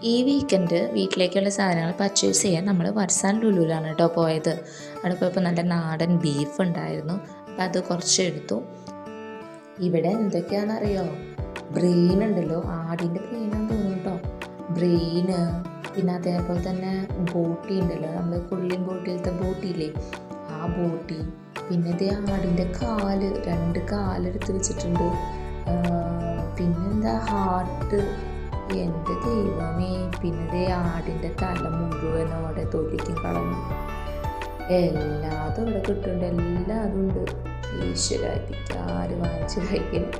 ഈ വീക്കെൻഡ് വീട്ടിലേക്കുള്ള സാധനങ്ങൾ പർച്ചേസ് ചെയ്യാൻ നമ്മൾ വർസാൻ ലുലുവിലാണ് കേട്ടോ പോയത്. അവിടെ പോയപ്പോൾ നല്ല നാടൻ ബീഫ് ഉണ്ടായിരുന്നു. അപ്പം അത് കുറച്ച് എടുത്തു. ഇവിടെ എന്തൊക്കെയാണെന്നറിയോ, ബ്രെയിൻ ഉണ്ടല്ലോ, ആടിൻ്റെ ബ്രെയിനാന്ന് തോന്നുന്നു കേട്ടോ. ബ്രെയിന്, പിന്നെ അതേപോലെ തന്നെ ബോട്ടി ഉണ്ടല്ലോ, നമ്മൾ പുള്ളിയും ബോട്ടിയിലത്തെ ബോട്ടിയില്ലേ, ആ ബോട്ടി. പിന്നെ ഇതേ ആടിൻ്റെ കാല്, 2 കാലെടുത്ത് വെച്ചിട്ടുണ്ട്. പിന്നെന്താ ഹാർട്ട്, എൻ്റെ ദൈവമേ. പിന്നെ ദേ ആടിൻ്റെ തല മുഴുവനോടെ തൊലിക്കും കളഞ്ഞു. എല്ലാതും ഇവിടെ കിട്ടുന്നുണ്ട്, എല്ലാതും ഉണ്ട്. ഈശ്വരായിരിക്കും ആര് വാങ്ങിച്ച് കഴിക്കുന്നു.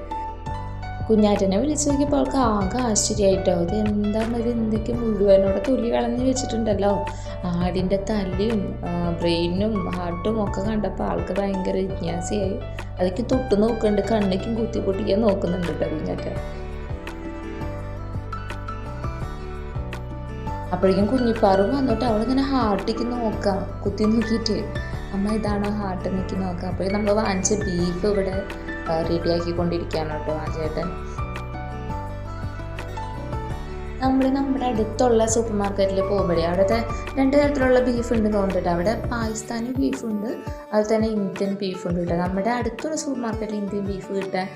കുഞ്ഞാറ്റനെ വിളിച്ചു നോക്കിയപ്പോൾ അവൾക്ക് ആകെ ആശ്ചര്യമായിട്ടോ. അത് എന്താണ്, ഇത് എന്തൊക്കെ മുഴുവനോടെ തൊലി കളഞ്ഞ് വെച്ചിട്ടുണ്ടല്ലോ. ആടിൻ്റെ തലയും ബ്രെയിനും ഹാർട്ടും ഒക്കെ കണ്ടപ്പോൾ ആൾക്ക് ഭയങ്കര ജിജ്ഞാസയായി. അതൊക്കെ തൊട്ട് നോക്കുന്നുണ്ട്, കണ്ണിക്കും കുത്തി പൊട്ടിക്കാൻ നോക്കുന്നുണ്ട് കേട്ടോ കുഞ്ഞാറ്റ. അപ്പോഴേക്കും കുഞ്ഞിപ്പാറും വന്നിട്ട് അവളിങ്ങനെ ഹാർട്ടിക്ക് നോക്കാം, കുത്തി നോക്കിയിട്ട്, അമ്മ ഇതാണോ ഹാർട്ട് നോക്കി നോക്കാം. അപ്പോഴേക്കും നമ്മൾ വാങ്ങിച്ച ബീഫ് ഇവിടെ റെഡിയാക്കിക്കൊണ്ടിരിക്കുകയാണ് കേട്ടോ ആ ചേട്ടൻ. നമ്മുടെ അടുത്തുള്ള സൂപ്പർ മാർക്കറ്റിൽ പോകുമ്പോഴേ അവിടുത്തെ 2 തരത്തിലുള്ള ബീഫ് ഉണ്ട് തോന്നിട്ട്. അവിടെ പാകിസ്ഥാനി ബീഫുണ്ട്, അതുപോലെ തന്നെ ഇന്ത്യൻ ബീഫുണ്ട് കേട്ടോ. നമ്മുടെ അടുത്തുള്ള സൂപ്പർ മാർക്കറ്റിൽ ഇന്ത്യൻ ബീഫ് കിട്ടാൻ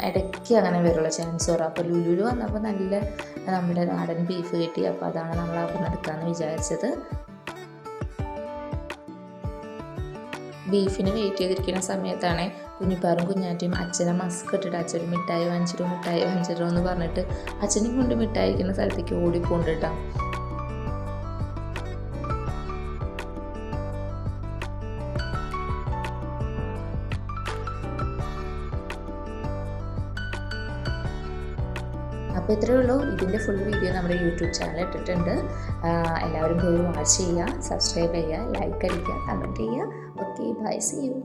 ഇടയ്ക്ക് അങ്ങനെ വരുള്ള ചാൻസ് കുറവ്. അപ്പോൾ ലുലുവിൽ വന്നപ്പോൾ നല്ല നമ്മുടെ നാടൻ ബീഫ് കിട്ടി. അപ്പോൾ അതാണ് നമ്മൾ അവിടെ നിന്ന് എടുക്കാമെന്ന് വിചാരിച്ചത്. ബീഫിന് വെയിറ്റ് ചെയ്തിരിക്കുന്ന സമയത്താണ് കുഞ്ഞിപ്പാറും കുഞ്ഞാറ്റയും അച്ഛനെ മസ്ക് ഇട്ടിട്ട് അച്ഛൻ മിഠായി വാങ്ങിച്ചിട്ടോ എന്ന് പറഞ്ഞിട്ട് അച്ഛനെയും കൊണ്ട് മിഠായി വയ്ക്കുന്ന സ്ഥലത്തേക്ക് ഓടിപ്പോണ്ട് കേട്ടോ. അപ്പോൾ ഇത്രയേ ഉള്ളൂ. ഇതിൻ്റെ ഫുൾ വീഡിയോ നമ്മുടെ യൂട്യൂബ് ചാനൽ ഇട്ടിട്ടുണ്ട്. എല്ലാവരും പോയി വാച്ച് ചെയ്യുക, സബ്സ്ക്രൈബ് ചെയ്യുക, ലൈക്ക് അടിക്കുക, കമൻറ്റ് ചെയ്യുക. Okay, bye, see U.